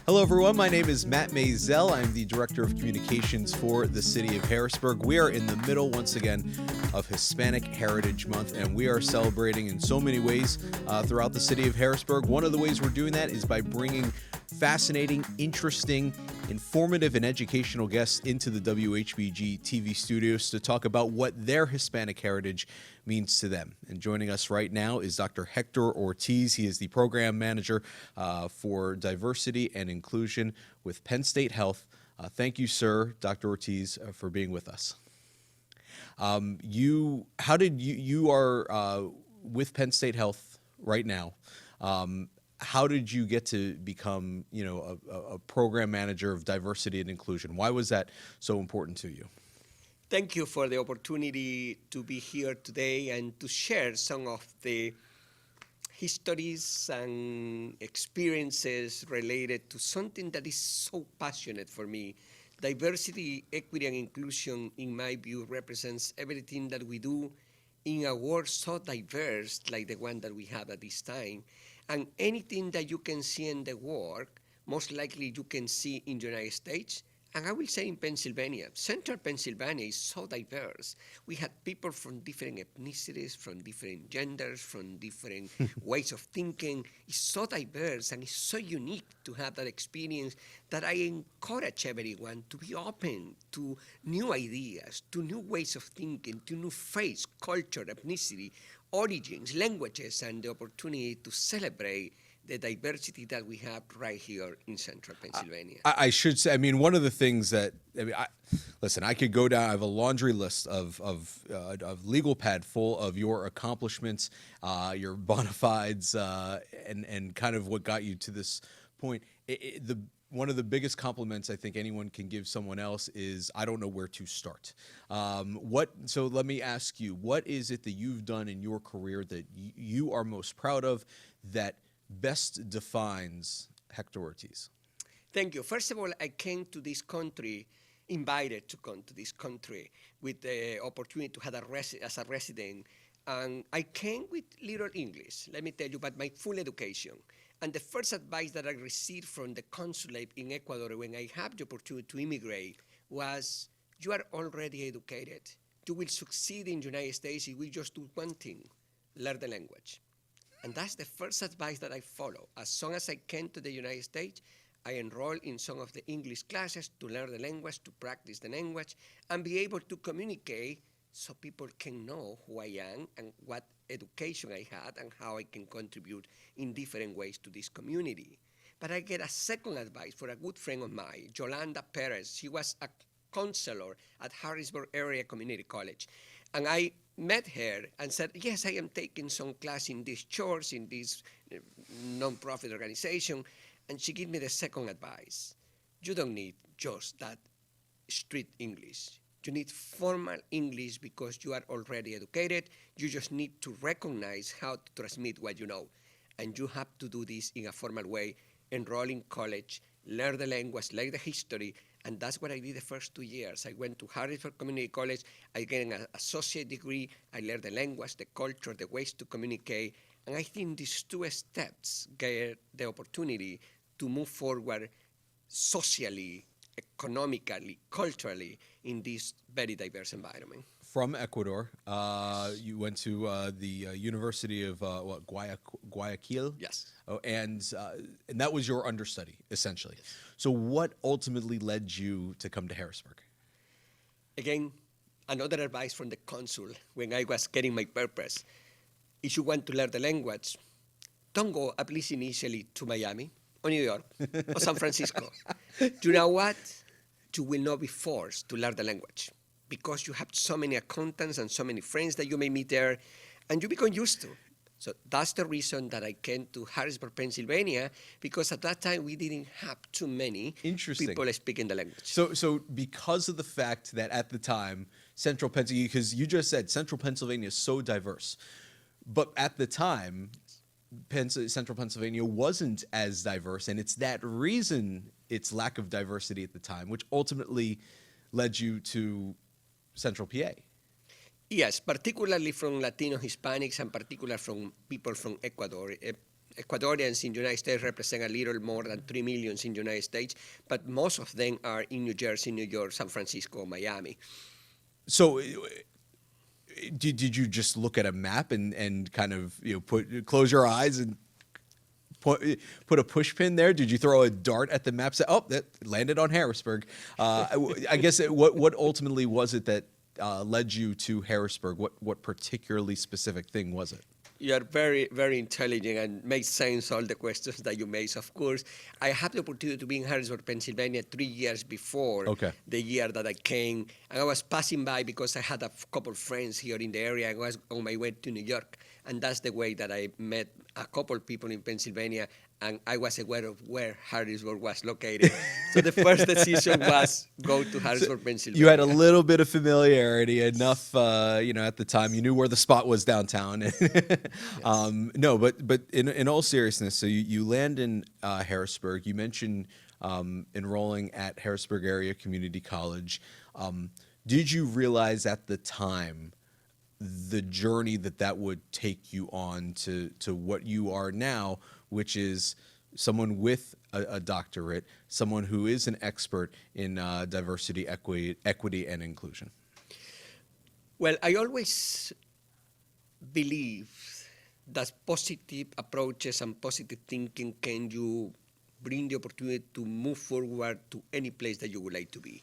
Hello, everyone. My name is Matt Maisel. I'm the Director of Communications for the City of Harrisburg. We are in the middle, once again, of Hispanic Heritage Month, and we are celebrating in so many ways throughout the City of Harrisburg. One of the ways we're doing that is by bringing fascinating, interesting, informative, and educational guests into the WHBG TV studios to talk about what their Hispanic heritage means to them. And joining us right now is Dr. Hector Ortiz. He is the Program Manager for Diversity and Inclusion with Penn State Health. Thank you, sir, Dr. Ortiz, for being with us. You are with Penn State Health right now. How did you get to become, a program manager of diversity and inclusion? Why was that so important to you? Thank you for the opportunity to be here today and to share some of the histories and experiences related to something that is so passionate for me. Diversity, equity, and inclusion, in my view, represents everything that we do in a world so diverse like the one that we have at this time. And anything that you can see in the world, most likely you can see in the United States, and I will say in Pennsylvania. Central Pennsylvania is so diverse. We had people from different ethnicities, from different genders, from different ways of thinking. It's so diverse and it's so unique to have that experience that I encourage everyone to be open to new ideas, to new ways of thinking, to new faiths, culture, ethnicity, origins, languages, and the opportunity to celebrate the diversity that we have right here in Central Pennsylvania. I should say, one of the things that, I could go down, I have a laundry list of legal pad full of your accomplishments, your bona fides, and kind of what got you to this point. One of the biggest compliments I think anyone can give someone else is, I don't know where to start. So let me ask you, what is it that you've done in your career that you are most proud of that best defines Hector Ortiz? Thank you. First of all, I came to this country, invited to come to this country with the opportunity to have as a resident. And I came with little English, let me tell you, but my full education. And the first advice that I received from the consulate in Ecuador when I had the opportunity to immigrate was, you are already educated. You will succeed in the United States if we just do one thing, learn the language. And that's the first advice that I follow. As soon as I came to the United States, I enrolled in some of the English classes to learn the language, to practice the language, and be able to communicate so people can know who I am and what education I had and how I can contribute in different ways to this community. But I get a second advice for a good friend of mine, Yolanda Perez. She was a counselor at Harrisburg Area Community College. And I met her and said, yes, I am taking some class in this church, in this non-profit organization. And she gave me the second advice. You don't need just that street English. You need formal English because you are already educated. You just need to recognize how to transmit what you know. And you have to do this in a formal way, enroll in college, learn the language, learn the history. And that's what I did the first 2 years. I went to Harrisburg Community College. I got an associate degree. I learned the language, the culture, the ways to communicate. And I think these two steps gave the opportunity to move forward socially, economically, culturally in this very diverse environment. From Ecuador, you went to the University of Guayaquil? Yes. Oh, and that was your understudy, essentially. Yes. So what ultimately led you to come to Harrisburg? Again, another advice from the consul when I was getting my purpose. If you want to learn the language, don't go, at least initially, to Miami or New York or San Francisco. You know what? You will not be forced to learn the language because you have so many accountants and so many friends that you may meet there, and you become used to. So that's the reason that I came to Harrisburg, Pennsylvania, because at that time we didn't have too many people speaking the language. So because of the fact that at the time, Central Pennsylvania, because you just said Central Pennsylvania is so diverse, but at the time, Central Pennsylvania wasn't as diverse, and it's that reason, its lack of diversity at the time, which ultimately led you to Central PA. Yes, particularly from Latino Hispanics and particularly from people from Ecuador. Ecuadorians in the United States represent a little more than 3 million in the United States, but most of them are in New Jersey, New York, San Francisco, Miami. So, did you just look at a map and kind of close your eyes and put a push pin there? Did you throw a dart at the map? Say, oh, that landed on Harrisburg. I guess what ultimately was it that led you to Harrisburg? What particularly specific thing was it? You are very, very intelligent and makes sense all the questions that you made. Of course, I had the opportunity to be in Harrisburg, Pennsylvania 3 years before the year that I came. And I was passing by because I had a couple of friends here in the area. I was on my way to New York. And that's the way that I met a couple of people in Pennsylvania, and I was aware of where Harrisburg was located. So the first decision was go to Harrisburg, Pennsylvania. You had a little bit of familiarity, enough, at the time. You knew where the spot was downtown. Yes. No, but in all seriousness, so you land in Harrisburg. You mentioned enrolling at Harrisburg Area Community College. Did you realize at the time the journey that would take you on to what you are now, which is someone with a doctorate, someone who is an expert in diversity, equity, and inclusion? Well, I always believe that positive approaches and positive thinking can you bring the opportunity to move forward to any place that you would like to be.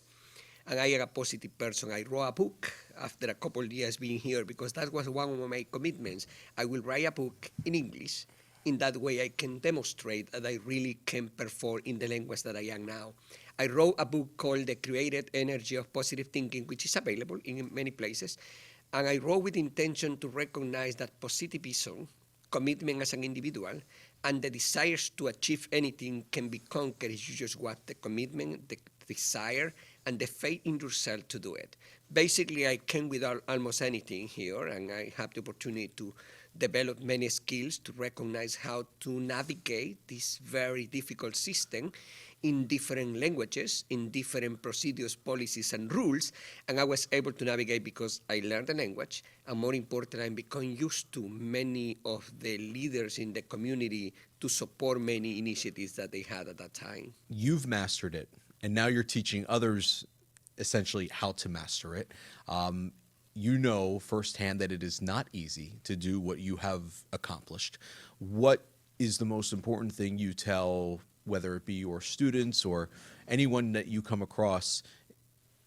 And I am a positive person. I wrote a book after a couple of years being here because that was one of my commitments. I will write a book in English. In that way, I can demonstrate that I really can perform in the language that I am now. I wrote a book called The Creative Energy of Positive Thinking, which is available in many places. And I wrote with intention to recognize that positivism, commitment as an individual, and the desires to achieve anything can be conquered if you just want the commitment, the desire, and the faith in yourself to do it. Basically, I came with almost anything here, and I have the opportunity to develop many skills to recognize how to navigate this very difficult system in different languages, in different procedures, policies, and rules. And I was able to navigate because I learned the language, and more important, I become used to many of the leaders in the community to support many initiatives that they had at that time. You've mastered it, and now you're teaching others essentially how to master it. You know firsthand that it is not easy to do what you have accomplished. What is the most important thing you tell, whether it be your students or anyone that you come across?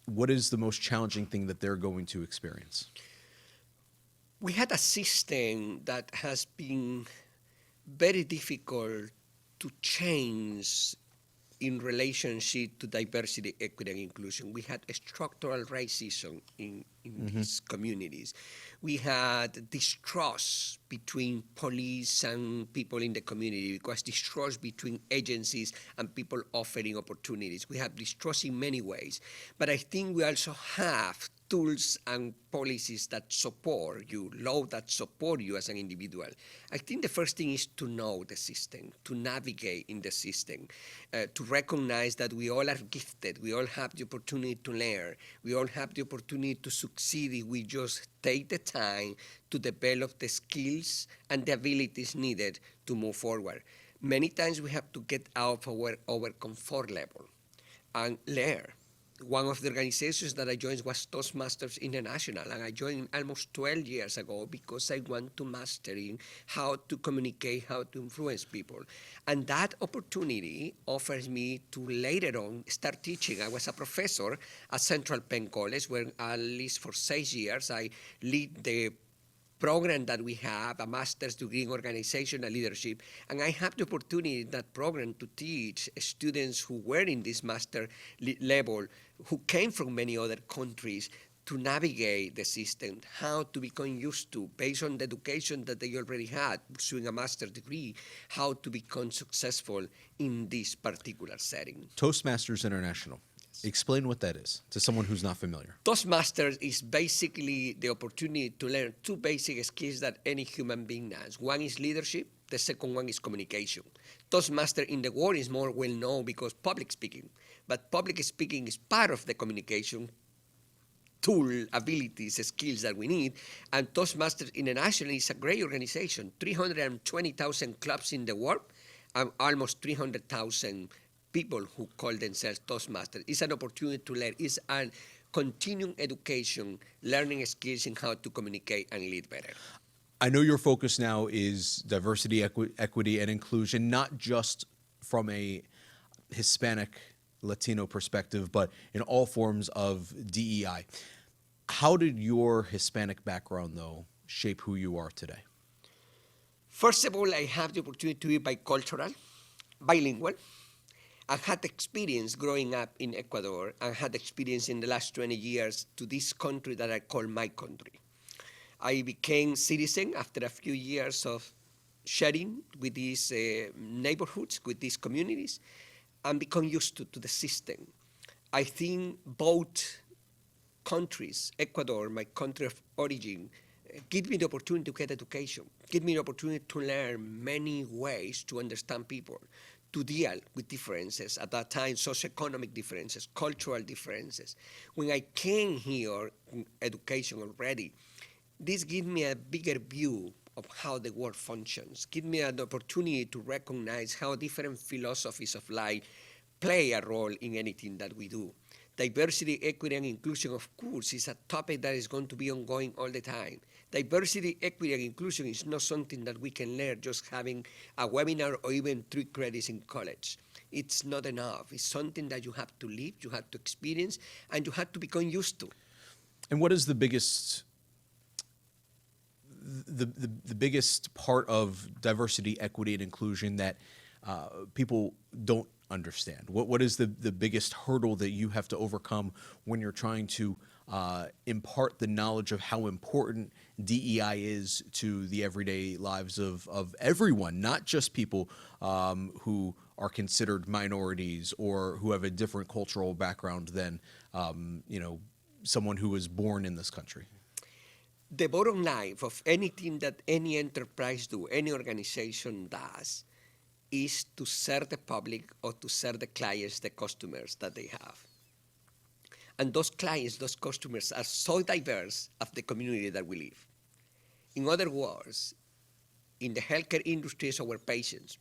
What is the most challenging thing that they're going to experience? We had a system that has been very difficult to change in relationship to diversity, equity, and inclusion. We had a structural racism in these communities. We had distrust between police and people in the community because distrust between agencies and people offering opportunities. We have distrust in many ways. But I think we also have tools and policies that support you, law that support you as an individual. I think the first thing is to know the system, to navigate in the system, to recognize that we all are gifted, we all have the opportunity to learn, we all have the opportunity to succeed if we just take the time to develop the skills and the abilities needed to move forward. Many times we have to get out of our comfort level and learn. One of the organizations that I joined was Toastmasters International, and I joined almost 12 years ago because I want to mastering how to communicate, how to influence people. And that opportunity offers me to later on start teaching. I was a professor at Central Penn College, where at least for 6 years I lead the program that we have, a master's degree in organizational leadership, and I have the opportunity in that program to teach students who were in this master level, who came from many other countries, to navigate the system, how to become used to, based on the education that they already had, pursuing a master's degree, how to become successful in this particular setting. Toastmasters International. Explain what that is to someone who's not familiar. Toastmasters is basically the opportunity to learn two basic skills that any human being has. One is leadership, the second one is communication. Toastmaster in the world is more well known because public speaking, but public speaking is part of the communication. tool, abilities, skills that we need. And Toastmasters International is a great organization, 320,000 clubs in the world, and almost 300,000 people who call themselves Toastmasters. It's an opportunity to learn. It's a continuing education, learning skills in how to communicate and lead better. I know your focus now is diversity, equity, and inclusion, not just from a Hispanic, Latino perspective, but in all forms of DEI. How did your Hispanic background, though, shape who you are today? First of all, I have the opportunity to be bicultural, bilingual. I had experience growing up in Ecuador and had experience in the last 20 years to this country that I call my country. I became citizen after a few years of sharing with these neighborhoods, with these communities, and become used to the system. I think both countries, Ecuador, my country of origin, give me the opportunity to get education, give me the opportunity to learn many ways to understand people, to deal with differences, at that time socioeconomic differences, cultural differences. When I came here, education already, this gives me a bigger view of how the world functions, give me an opportunity to recognize how different philosophies of life play a role in anything that we do. Diversity, equity, and inclusion, of course, is a topic that is going to be ongoing all the time. Diversity, equity, and inclusion is not something that we can learn just having a webinar or even 3 credits in college. It's not enough. It's something that you have to live, you have to experience, and you have to become used to. And what is the biggest the biggest part of diversity, equity, and inclusion that people don't understand? What is the biggest hurdle that you have to overcome when you're trying to impart the knowledge of how important DEI is to the everyday lives of everyone, not just people who are considered minorities or who have a different cultural background than someone who was born in this country? The bottom line of anything that any enterprise do, any organization does, is to serve the public or to serve the clients, the customers that they have. And those clients, those customers are so diverse of the community that we live. In other words, in the healthcare industry is our patients.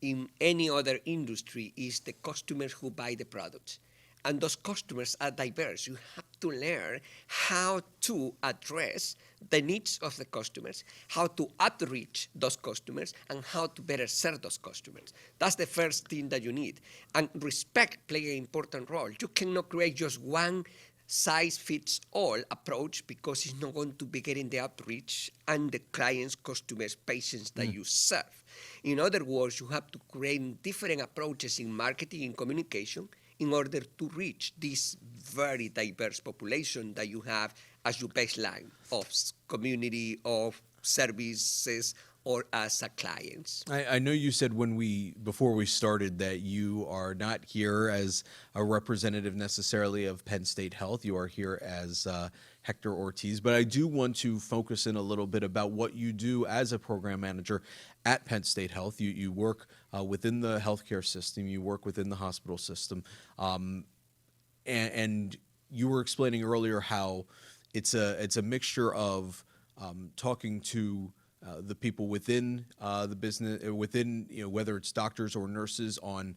In any other industry is the customers who buy the products. And those customers are diverse. You have to learn how to address the needs of the customers, how to outreach those customers, and how to better serve those customers. That's the first thing that you need. And respect plays an important role. You cannot create just one size-fits-all approach because it's not going to be getting the outreach and the clients, customers, patients that you serve. In other words, you have to create different approaches in marketing and communication in order to reach this very diverse population that you have as your baseline of community, of services, or as a client. I know you said before we started that you are not here as a representative necessarily of Penn State Health. You are here as Hector Ortiz, but I do want to focus in a little bit about what you do as a program manager at Penn State Health. You work within the healthcare system, you work within the hospital system, and you were explaining earlier how it's a mixture of talking to the people within the business, within whether it's doctors or nurses on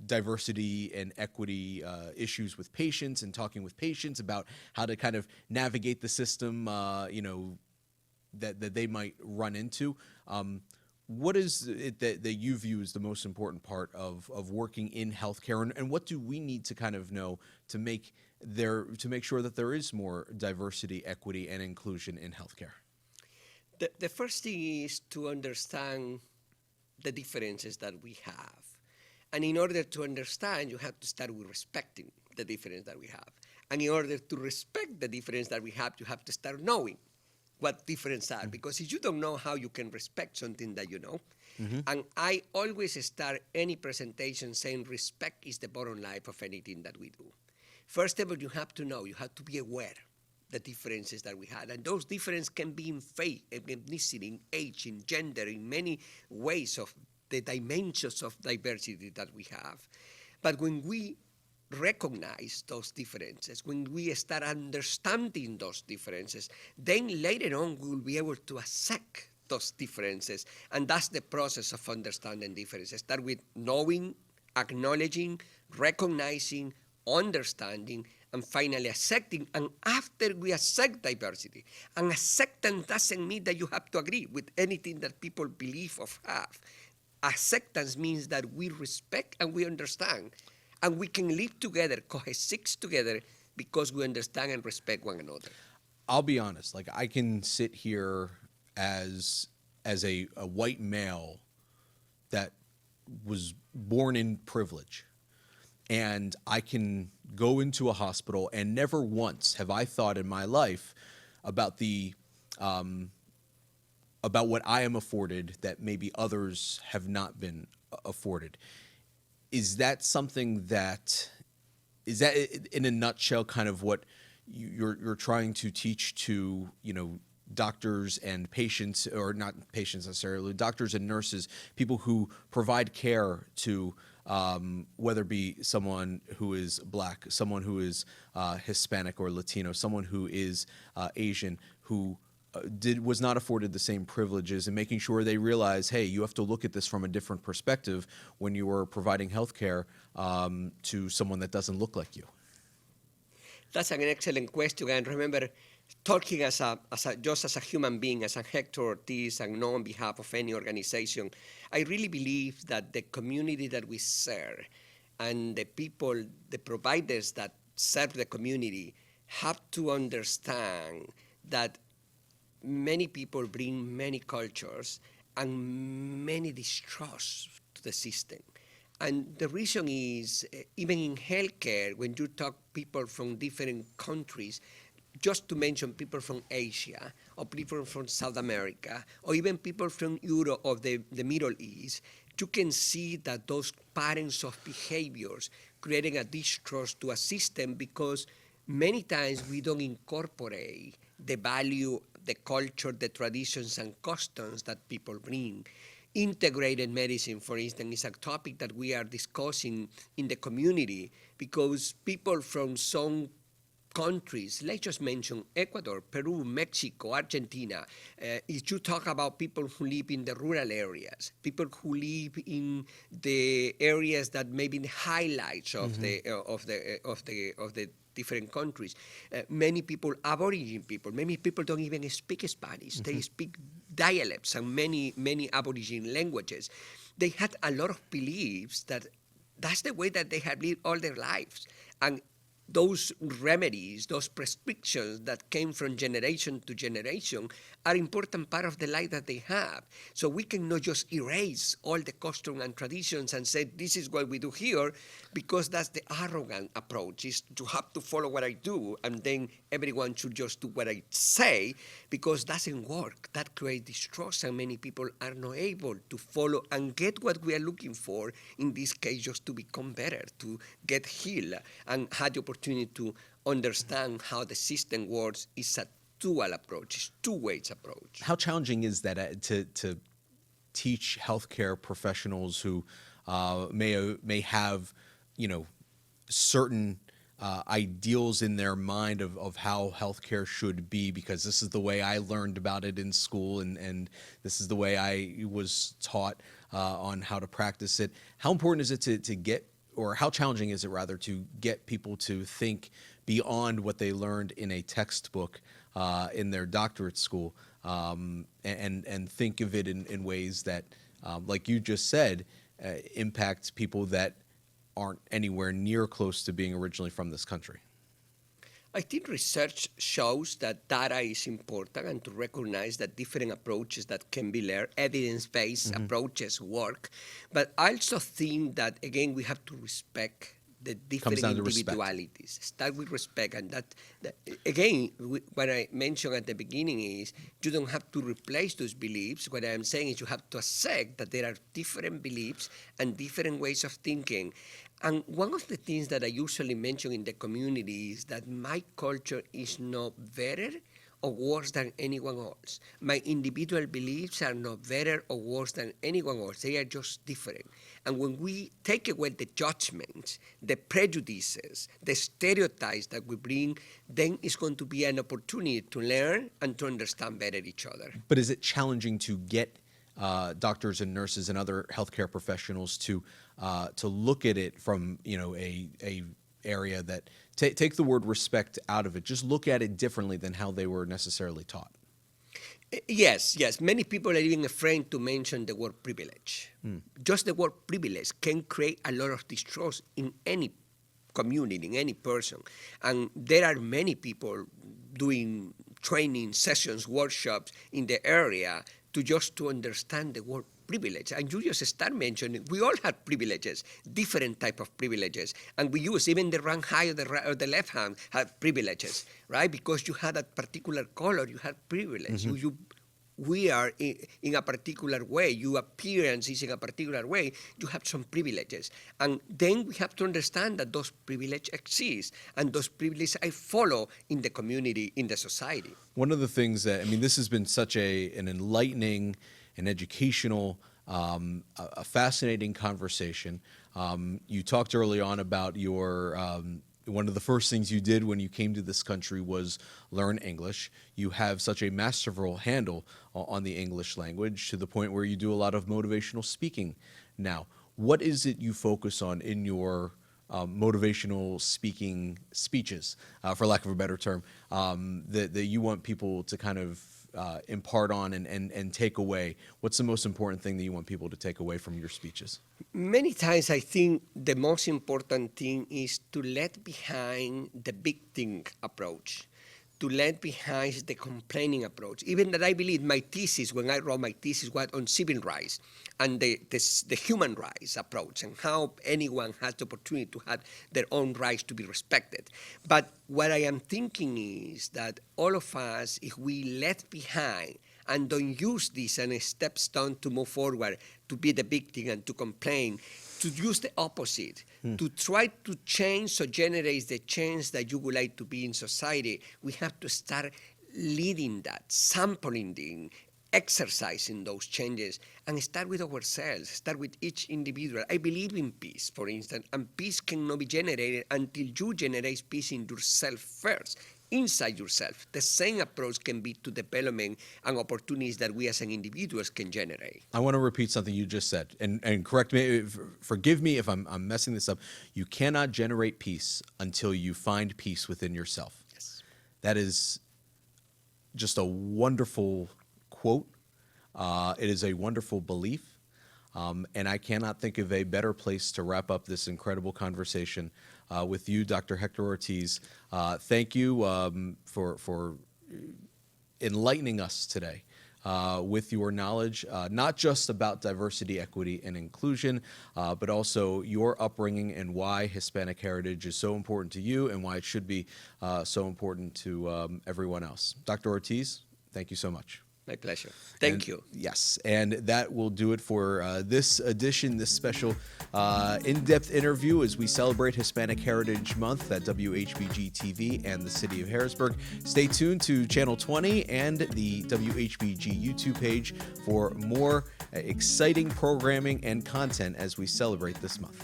diversity and equity issues with patients, and talking with patients about how to kind of navigate the system, that they might run into. What is it that you view as the most important part of working in healthcare, and what do we need to kind of know to make sure that there is more diversity, equity, and inclusion in healthcare? The first thing is to understand the differences that we have. And in order to understand, you have to start with respecting the difference that we have. And in order to respect the difference that we have, you have to start knowing what differences are. Because if you don't know how you can respect something that you know, and I always start any presentation saying respect is the bottom line of anything that we do. First of all, you have to know, you have to be aware the differences that we had. And those differences can be in faith, in ethnicity, in age, in gender, in many ways of the dimensions of diversity that we have. But when we recognize those differences, when we start understanding those differences, then later on we will be able to accept those differences. And that's the process of understanding differences. Start with knowing, acknowledging, recognizing, understanding, and finally accepting. And after we accept diversity, and acceptance doesn't mean that you have to agree with anything that people believe or have. Acceptance means that we respect and we understand, and we can live together, coexist together, because we understand and respect one another. I'll be honest, like I can sit here as a white male that was born in privilege, and I can go into a hospital, and never once have I thought in my life about about what I am afforded that maybe others have not been afforded. Is that something that, is that in a nutshell kind of what you're trying to teach to, doctors and patients, or not patients necessarily, doctors and nurses, people who provide care to whether it be someone who is Black, someone who is Hispanic or Latino, someone who is Asian, who was not afforded the same privileges, and making sure they realize, hey, you have to look at this from a different perspective when you are providing health care to someone that doesn't look like you? That's an excellent question. And remember, talking just as a human being, as a Hector Ortiz, and not on behalf of any organization, I really believe that the community that we serve and the people, the providers that serve the community, have to understand that many people bring many cultures and many distrust to the system. And the reason is, even in healthcare, when you talk people from different countries, just to mention people from Asia, or people from South America, or even people from Europe or the Middle East, you can see that those patterns of behaviors creating a distrust to a system, because many times we don't incorporate the value, the culture, the traditions and customs that people bring. Integrated medicine, for instance, is a topic that we are discussing in the community, because people from some countries, let's just mention Ecuador, Peru, Mexico, Argentina. If you talk about people who live in the rural areas, people who live in the areas that may be the highlights of the different countries, many people, Aboriginal people, many people don't even speak Spanish. They speak dialects and many Aboriginal languages. They had a lot of beliefs that that's the way that they have lived all their lives. And those remedies, those prescriptions that came from generation to generation are important part of the life that they have. So we cannot just erase all the custom and traditions and say, this is what we do here, because that's the arrogant approach, is to have to follow what I do, and then everyone should just do what I say, because it doesn't work. That creates distrust, and many people are not able to follow and get what we are looking for, in this case, just to become better, to get healed, and have the opportunity to understand how the system works. Is a dual approach, it's two-way approach. How challenging is that to teach healthcare professionals who may have, certain ideals in their mind of how healthcare should be, because this is the way I learned about it in school, and this is the way I was taught on how to practice it? How important is it to get, or how challenging is it rather, to get people to think beyond what they learned in a textbook in their doctorate school, and think of it in ways that, like you just said, impact people that aren't anywhere near close to being originally from this country? I think research shows that data is important, and to recognize that different approaches that can be learned, evidence-based approaches work. But I also think that, again, we have to respect the different individualities. Start with respect, and that again, what I mentioned at the beginning is, you don't have to replace those beliefs. What I'm saying is, you have to accept that there are different beliefs and different ways of thinking. And one of the things that I usually mention in the community is that my culture is not better or worse than anyone else. My individual beliefs are not better or worse than anyone else. They are just different. And when we take away the judgments, the prejudices, the stereotypes that we bring, then it's going to be an opportunity to learn and to understand better each other. But is it challenging to get doctors and nurses and other healthcare professionals to look at it from a area that take the word respect out of it, just look at it differently than how they were necessarily taught? Yes. Many people are even afraid to mention the word privilege. Just the word privilege can create a lot of distrust in any community, in any person. And there are many people doing training sessions, workshops in the area to understand the word privilege. And you just start mentioning, we all have privileges, different type of privileges. And we use, even the rank high or the left hand have privileges, right? Because you had a particular color, you have privilege. Mm-hmm. We are in a particular way, your appearance is in a particular way, you have some privileges. And then we have to understand that those privileges exist, and those privileges I follow in the community, in the society. One of the things that, this has been such an enlightening and educational, a fascinating conversation. You talked early on about your one of the first things you did when you came to this country was learn English. You have such a masterful handle on the English language to the point where you do a lot of motivational speaking now. What is it you focus on in your motivational speaking speeches, for lack of a better term, that you want people to kind of impart on and take away? What's the most important thing that you want people to take away from your speeches? Many times I think the most important thing is to let behind the big thing approach, to let behind the complaining approach. Even that I believe my thesis, when I wrote my thesis, was on civil rights and the human rights approach and how anyone has the opportunity to have their own rights to be respected. But what I am thinking is that all of us, if we let behind and don't use this as a stepstone to move forward, to be the big thing and to complain, to use the opposite, to try to change or generate the change that you would like to be in society, we have to start leading that, sampling them, exercising those changes, and start with ourselves, start with each individual. I believe in peace, for instance, and peace cannot be generated until you generate peace in yourself first, inside yourself. The same approach can be to development and opportunities that we as an individuals can generate. I want to repeat something you just said, and correct me, forgive me if I'm messing this up. You cannot generate peace until you find peace within yourself. Yes. That is just a wonderful quote. It is a wonderful belief. And I cannot think of a better place to wrap up this incredible conversation with you, Dr. Hector Ortiz. Thank you for enlightening us today with your knowledge, not just about diversity, equity, and inclusion, but also your upbringing and why Hispanic heritage is so important to you and why it should be so important to everyone else. Dr. Ortiz, thank you so much. My pleasure. Thank you. Yes, and that will do it for this edition, this special in-depth interview as we celebrate Hispanic Heritage Month at WHBG TV and the City of Harrisburg. Stay tuned to Channel 20 and the WHBG YouTube page for more exciting programming and content as we celebrate this month.